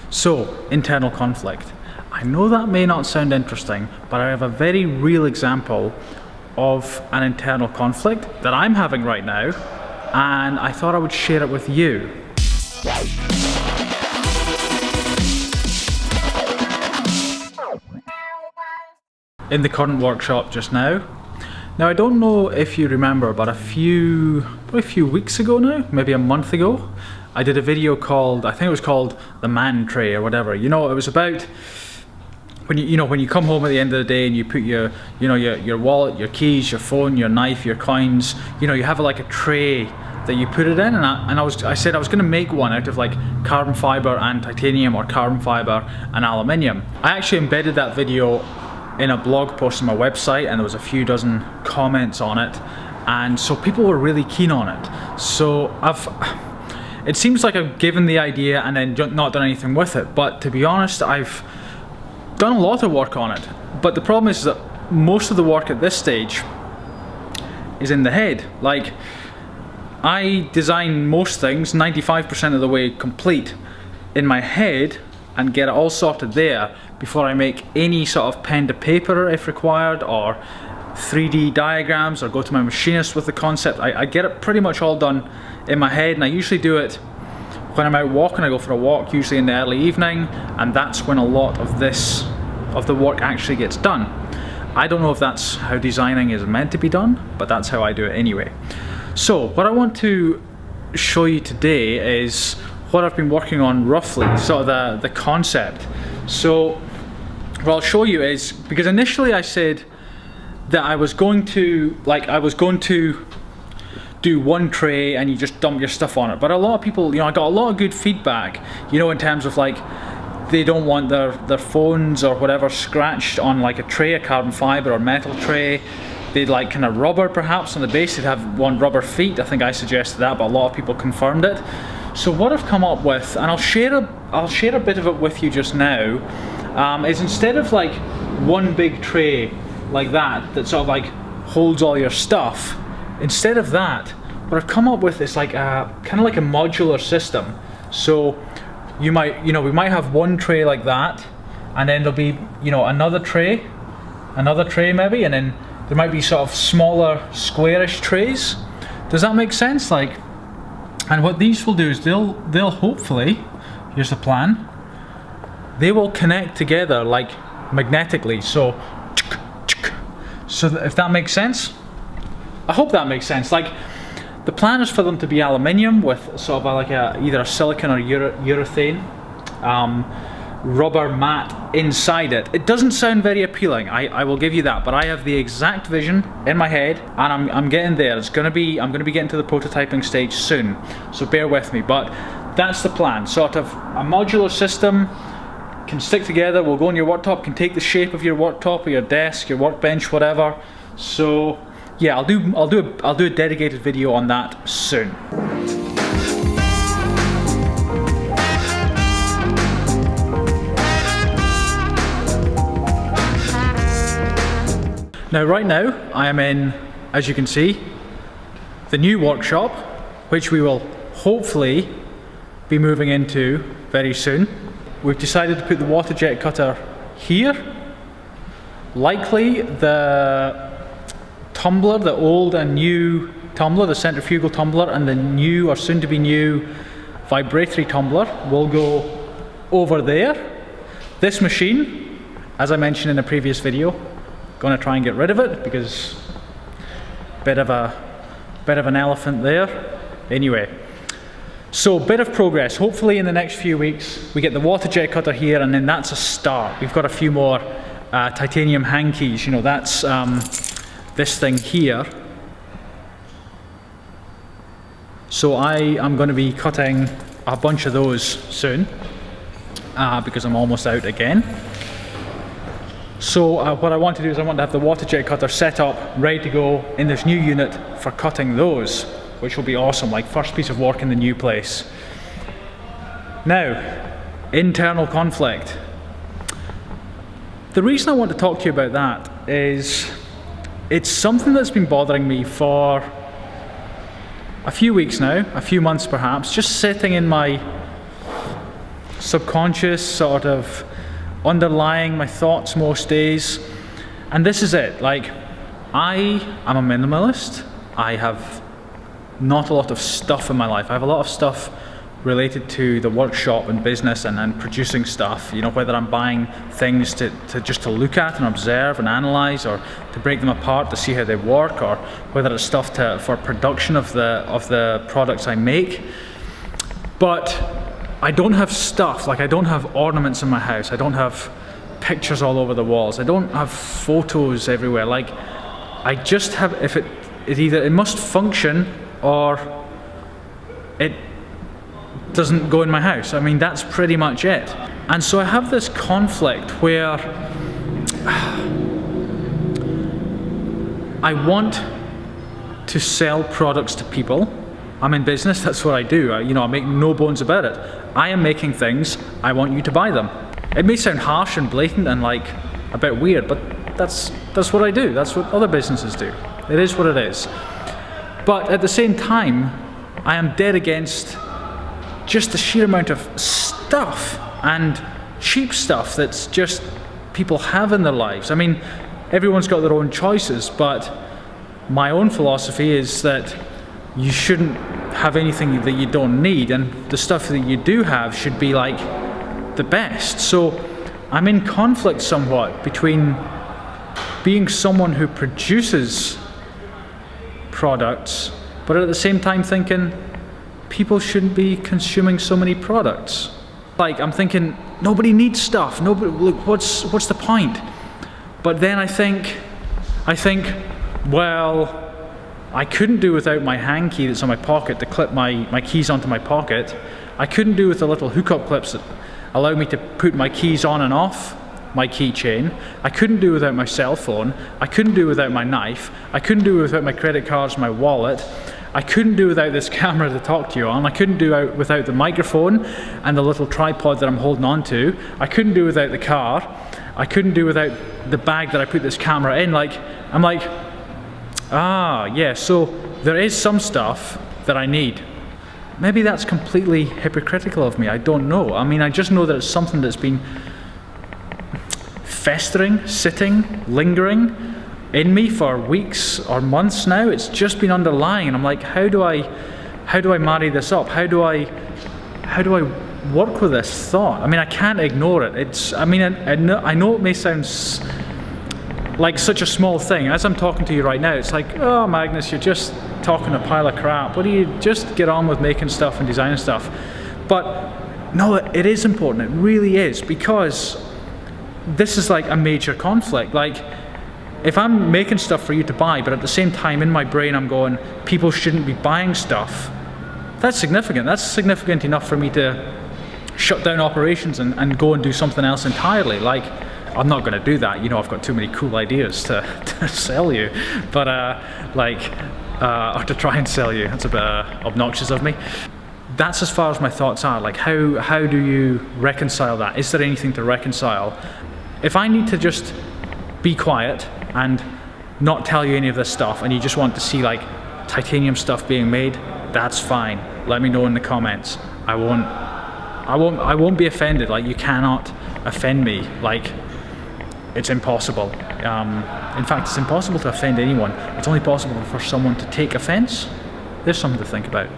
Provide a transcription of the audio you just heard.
So, internal conflict. I know that may not sound interesting, but I have a very real example of an internal conflict that I'm having right now, and I thought I would share it with you. In the current workshop just now. Now I don't know if you remember, but probably a few weeks ago now, maybe a month ago, I did a video called, I think it was called the man tray or whatever. You know, it was about when you come home at the end of the day and you put your wallet, your keys, your phone, your knife, your coins, you have like a tray that you put it in, and I said I was going to make one out of like carbon fiber and titanium, or carbon fiber and aluminium. I actually embedded that video in a blog post on my website, and there was a few dozen comments on it, and so people were really keen on it. So it seems like I've given the idea and then not done anything with it, but to be honest, I've done a lot of work on it. But the problem is that most of the work at this stage is in the head. Like, I design most things 95% of the way complete in my head and get it all sorted there before I make any sort of pen to paper if required, or 3D diagrams, or go to my machinist with the concept. I get it pretty much all done in my head, and I usually do it when I'm out walking. I go for a walk, usually in the early evening, and that's when a lot of the work actually gets done. I don't know if that's how designing is meant to be done, but that's how I do it anyway. So what I want to show you today is what I've been working on roughly, sort of the concept. So what I'll show you is, because initially I said that I was going to do one tray and you just dump your stuff on it, but a lot of people, I got a lot of good feedback, in terms of like they don't want their phones or whatever scratched on like a tray, a carbon fiber or metal tray. They'd like kind of rubber perhaps on the base. They'd have one rubber feet. I think I suggested that, but a lot of people confirmed it. So what I've come up with, and I'll share a bit of it with you just now, is instead of like one big tray like that sort of like holds all your stuff, instead of that, what I've come up with is like kind of like a modular system. So we might have one tray like that, and then there'll be another tray maybe, and then there might be sort of smaller squarish trays. Does that make sense? And what these will do is they'll hopefully, here's the plan, they will connect together like magnetically. So if that makes sense, I hope that makes sense. Like, the plan is for them to be aluminium with sort of like either a silicon or urethane rubber mat inside it. It doesn't sound very appealing, I will give you that, but I have the exact vision in my head, and I'm getting there. I'm gonna be getting to the prototyping stage soon, so bear with me, but that's the plan. Sort of a modular system, can stick together, will go on your worktop, can take the shape of your worktop or your desk, your workbench, whatever. So yeah, I'll do a dedicated video on that soon. Now right now I am in, as you can see, the new workshop, which we will hopefully be moving into very soon. We've decided to put the water jet cutter here. Likely the tumbler, the old and new tumbler, the centrifugal tumbler, and the new or soon to be new vibratory tumbler will go over there. This machine, as I mentioned in a previous video, going to try and get rid of it because bit of an elephant there. Anyway, so bit of progress. Hopefully in the next few weeks we get the water jet cutter here, and then that's a start. We've got a few more titanium hankies. That's this thing here. So I am going to be cutting a bunch of those soon because I'm almost out again. So what I want to do is I want to have the water jet cutter set up, ready to go in this new unit for cutting those, which will be awesome, like first piece of work in the new place. Now, internal conflict. The reason I want to talk to you about that is it's something that's been bothering me for a few weeks now, a few months perhaps, just sitting in my subconscious, sort of underlying my thoughts most days. And this is it, like, I am a minimalist. I have not a lot of stuff in my life. I have a lot of stuff related to the workshop and business and producing stuff, you know, whether I'm buying things to just to look at and observe and analyze, or to break them apart to see how they work, or whether it's stuff for production of the products I make. But I don't have stuff, like I don't have ornaments in my house, I don't have pictures all over the walls, I don't have photos everywhere. Like, I just have, if it must function or it doesn't go in my house. I mean, that's pretty much it. And so I have this conflict where I want to sell products to people. I'm in business, that's what I do. I make no bones about it. I am making things, I want you to buy them. It may sound harsh and blatant and like a bit weird, but that's what I do. That's what other businesses do. It is what it is. But at the same time, I am dead against just the sheer amount of stuff and cheap stuff that's just people have in their lives. I mean, everyone's got their own choices, but my own philosophy is that you shouldn't have anything that you don't need, and the stuff that you do have should be like the best. So I'm in conflict somewhat between being someone who produces products, but at the same time thinking people shouldn't be consuming so many products. Like, I'm thinking nobody needs stuff. Nobody, look, what's the point? But then I think, well, I couldn't do without my hang key that's on my pocket to clip my keys onto my pocket. I couldn't do with the little hookup clips that allow me to put my keys on and off my keychain. I couldn't do without my cell phone. I couldn't do without my knife. I couldn't do without my credit cards, my wallet. I couldn't do without this camera to talk to you on. I couldn't do without the microphone and the little tripod that I'm holding on to. I couldn't do without the car. I couldn't do without the bag that I put this camera in. Like, I'm like, yeah, so there is some stuff that I need. Maybe that's completely hypocritical of me, I don't know. I mean, I just know that it's something that's been festering, sitting, lingering in me for weeks or months now. It's just been underlying, and I'm like, how do I marry this up? How do I work with this thought? I mean, I can't ignore it. I know it may sound like such a small thing. As I'm talking to you right now, it's like, oh, Magnus, you're just talking a pile of crap. What do you just get on with making stuff and designing stuff? But no, it is important. It really is, because this is like a major conflict. Like, if I'm making stuff for you to buy, but at the same time in my brain I'm going, people shouldn't be buying stuff, that's significant. That's significant enough for me to shut down operations and go and do something else entirely. Like, I'm not going to do that. You know, I've got too many cool ideas to sell you, but or to try and sell you. That's a bit obnoxious of me. That's as far as my thoughts are. Like, how do you reconcile that? Is there anything to reconcile? If I need to just be quiet and not tell you any of this stuff, and you just want to see like titanium stuff being made, that's fine. Let me know in the comments. I won't be offended. Like, you cannot offend me. Like, it's impossible. In fact, it's impossible to offend anyone. It's only possible for someone to take offense. There's something to think about.